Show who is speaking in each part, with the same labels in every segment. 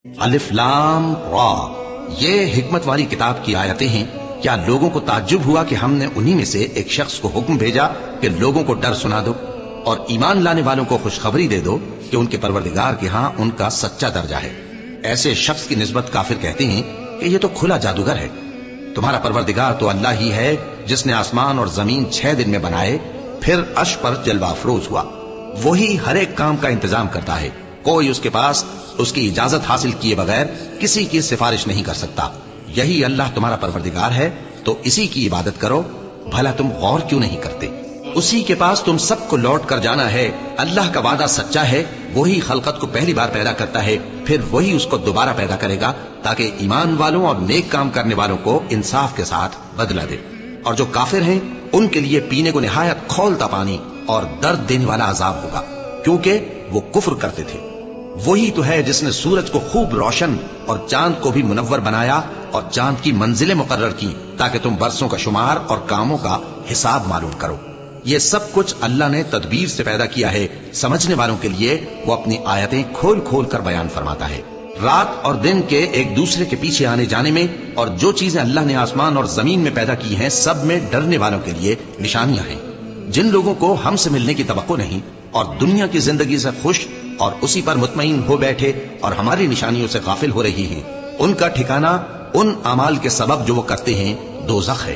Speaker 1: الف لام را، یہ حکمت والی کتاب کی آیتیں ہیں۔ کیا لوگوں کو تعجب ہوا کہ ہم نے انہی میں سے ایک شخص کو حکم بھیجا کہ لوگوں کو ڈر سنا دو اور ایمان لانے والوں کو خوشخبری دے دو کہ ان کے پروردگار کے ہاں ان کا سچا درجہ ہے۔ ایسے شخص کی نسبت کافر کہتے ہیں کہ یہ تو کھلا جادوگر ہے۔ تمہارا پروردگار تو اللہ ہی ہے جس نے آسمان اور زمین 6 دن میں بنائے، پھر عرش پر جلوہ افروز ہوا۔ وہی ہر ایک کام کا انتظام کرتا ہے، کوئی اس کے پاس اس کی اجازت حاصل کیے بغیر کسی کی سفارش نہیں کر سکتا۔ یہی اللہ تمہارا پروردگار ہے، تو اسی کی عبادت کرو۔ بھلا تم غور کیوں نہیں کرتے؟ اسی کے پاس تم سب کو لوٹ کر جانا ہے۔ اللہ کا وعدہ سچا ہے، وہی خلقت کو پہلی بار پیدا کرتا ہے، پھر وہی اس کو دوبارہ پیدا کرے گا تاکہ ایمان والوں اور نیک کام کرنے والوں کو انصاف کے ساتھ بدلہ دے۔ اور جو کافر ہیں ان کے لیے پینے کو نہایت کھولتا پانی اور درد دینے والا عذاب ہوگا، کیونکہ وہ کفر کرتے تھے۔ وہی تو ہے جس نے سورج کو خوب روشن اور چاند کو بھی منور بنایا اور چاند کی منزلیں مقرر کی تاکہ تم برسوں کا شمار اور کاموں کا حساب معلوم کرو۔ یہ سب کچھ اللہ نے تدبیر سے پیدا کیا ہے، سمجھنے والوں کے لیے وہ اپنی آیتیں کھول کھول کر بیان فرماتا ہے۔ رات اور دن کے ایک دوسرے کے پیچھے آنے جانے میں اور جو چیزیں اللہ نے آسمان اور زمین میں پیدا کی ہیں سب میں ڈرنے والوں کے لیے نشانیاں ہیں۔ جن لوگوں کو ہم سے ملنے کی توقع نہیں اور دنیا کی زندگی سے خوش اور اسی پر مطمئن ہو بیٹھے اور ہماری نشانیوں سے غافل ہو رہی ہیں، ان کا ٹھکانہ ان اعمال کے سبب جو وہ کرتے ہیں دوزخ ہے۔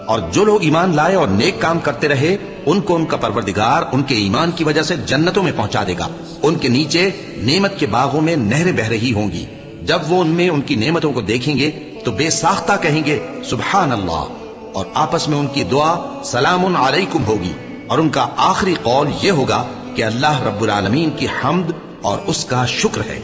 Speaker 1: اور جو لوگ ایمان لائے اور نیک کام کرتے رہے ان کو ان کا پروردگار ان کے ایمان کی وجہ سے جنتوں میں پہنچا دے گا۔ ان کے نیچے نعمت کے باغوں میں نہریں بہ رہی ہوں گی۔ جب وہ ان میں ان کی نعمتوں کو دیکھیں گے تو بے ساختہ کہیں گے سبحان اللہ، اور آپس میں ان کی دعا سلام علیکم ہوگی، اور ان کا آخری قول یہ ہوگا کہ اللہ رب العالمین کی حمد اور اس کا شکر ہے۔